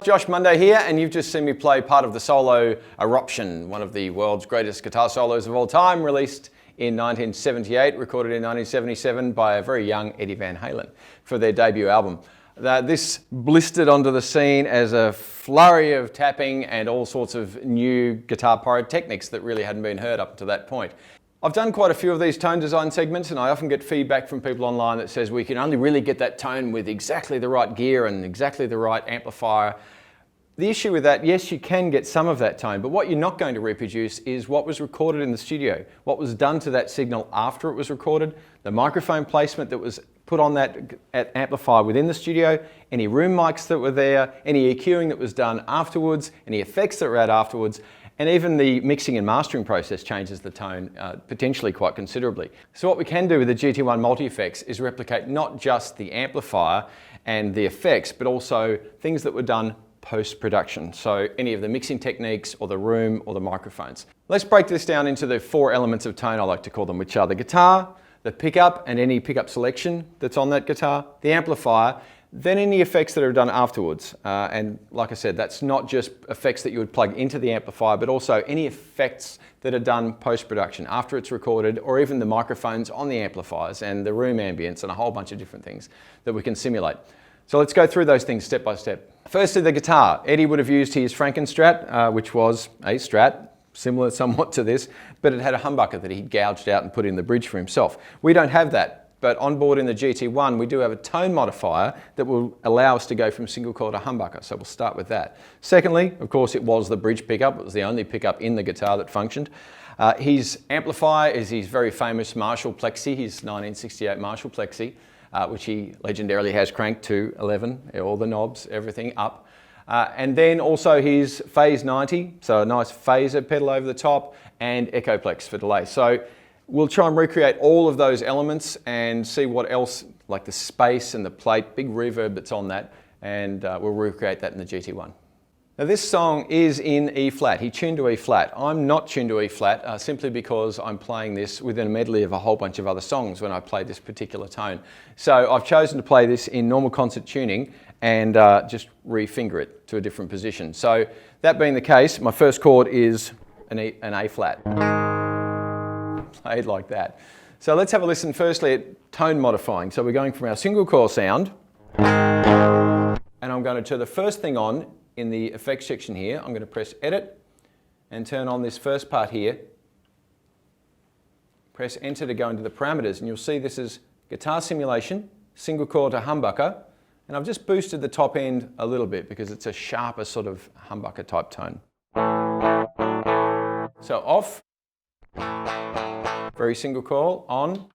Josh Munday here, and you've just seen me play part of the solo Eruption, one of the world's greatest guitar solos of all time, released in 1978, recorded in 1977 by a very young Eddie Van Halen for their debut album. This blistered onto the scene as a flurry of tapping and all sorts of new guitar pyrotechnics that really hadn't been heard up to that point. I've done quite a few of these tone design segments, and I often get feedback from people online that says we can only really get that tone with exactly the right gear and exactly the right amplifier. The issue with that, yes, you can get some of that tone, but what you're not going to reproduce is what was recorded in the studio, what was done to that signal after it was recorded, the microphone placement that was put on that amplifier within the studio, any room mics that were there, any EQing that was done afterwards, any effects that were out afterwards, and even the mixing and mastering process changes the tone potentially quite considerably. So what we can do with the GT-1 multi-effects is replicate not just the amplifier and the effects, but also things that were done post-production. So any of the mixing techniques or the room or the microphones. Let's break this down into the four elements of tone, I like to call them, which are the guitar, the pickup and any pickup selection that's on that guitar, the amplifier, then any effects that are done afterwards. And like I said, that's not just effects that you would plug into the amplifier, but also any effects that are done post-production, after it's recorded, or even the microphones on the amplifiers and the room ambience and a whole bunch of different things that we can simulate. So let's go through those things step by step. Firstly, the guitar. Eddie would have used his Frankenstrat, which was a Strat, similar somewhat to this, but it had a humbucker that he gouged out and put in the bridge for himself. We don't have that, but on board in the GT-1, we do have a tone modifier that will allow us to go from single coil to humbucker, so we'll start with that. Secondly, of course, it was the bridge pickup. It was the only pickup in the guitar that functioned. His amplifier is his very famous Marshall Plexi, his 1968 Marshall Plexi, which he legendarily has cranked to 11, all the knobs, everything up. And then also his Phase 90, so a nice phaser pedal over the top, and Echoplex for delay. So we'll try and recreate all of those elements and see what else, like the space and the plate, big reverb that's on that, and we'll recreate that in the GT-1. Now this song is in E flat. He tuned to E flat. I'm not tuned to E flat simply because I'm playing this within a medley of a whole bunch of other songs when I play this particular tone. So I've chosen to play this in normal concert tuning and just re-finger it to a different position. So that being the case, my first chord is an A flat. Played like that. So let's have a listen firstly at tone modifying. So we're going from our single coil sound, and I'm going to turn the first thing on in the effects section here. I'm going to press edit and turn on this first part here. Press enter to go into the parameters, and you'll see this is guitar simulation, single coil to humbucker, and I've just boosted the top end a little bit because it's a sharper sort of humbucker type tone. So off, very single coil, on.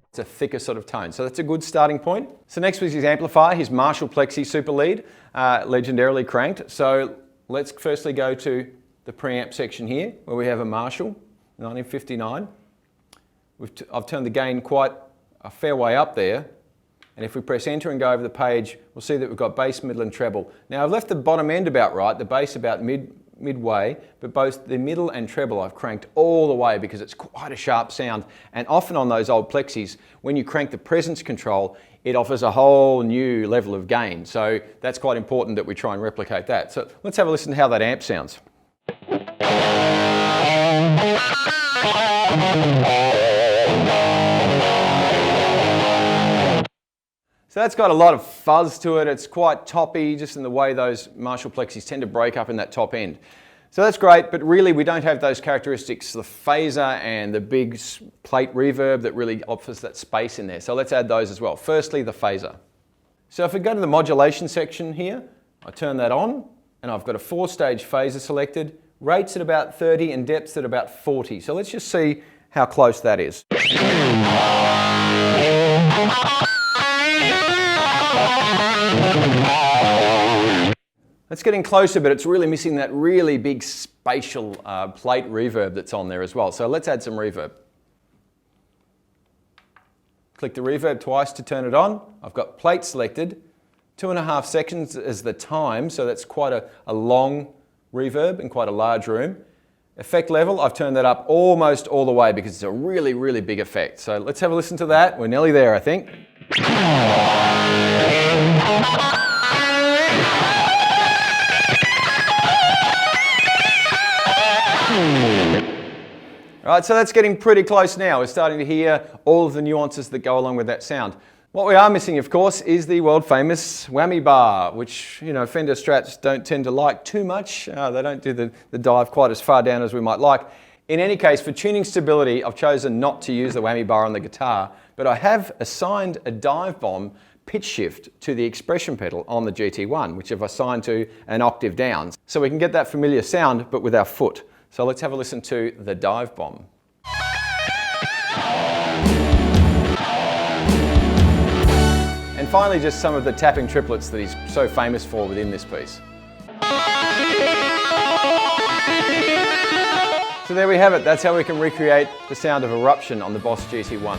It's a thicker sort of tone, so that's a good starting point. So next was his amplifier, his Marshall Plexi Super Lead, legendarily cranked. So let's firstly go to the preamp section here, where we have a Marshall, 1959. I've turned the gain quite a fair way up there, and if we press enter and go over the page, we'll see that we've got bass, middle and treble. Now I've left the bottom end about right, the bass about midway, but both the middle and treble I've cranked all the way because it's quite a sharp sound, and often on those old Plexis, when you crank the presence control, it offers a whole new level of gain. So that's quite important that we try and replicate that. So let's have a listen to how that amp sounds. So that's got a lot of fuzz to it. It's quite toppy, just in the way those Marshall Plexis tend to break up in that top end. So that's great, but really we don't have those characteristics, the phaser and the big plate reverb that really offers that space in there. So let's add those as well. Firstly, the phaser. So if we go to the modulation section here, I turn that on, and I've got a 4-stage phaser selected, rates at about 30 and depths at about 40. So let's just see how close that is. That's getting closer, but it's really missing that really big spatial plate reverb that's on there as well. So let's add some reverb. Click the reverb twice to turn it on. I've got plate selected. 2.5 seconds is the time, so that's quite a long reverb in quite a large room. Effect level, I've turned that up almost all the way because it's a really, really big effect. So let's have a listen to that. We're nearly there, I think. All right, so that's getting pretty close now. We're starting to hear all of the nuances that go along with that sound. What we are missing, of course, is the world famous whammy bar, which, you know, Fender Strats don't tend to like too much. They don't do the dive quite as far down as we might like. In any case, for tuning stability, I've chosen not to use the whammy bar on the guitar, but I have assigned a dive bomb pitch shift to the expression pedal on the GT-1, which I've assigned to an octave down. So we can get that familiar sound, but with our foot. So let's have a listen to the dive bomb. And finally, just some of the tapping triplets that he's so famous for within this piece. So there we have it. That's how we can recreate the sound of Eruption on the Boss GT-1.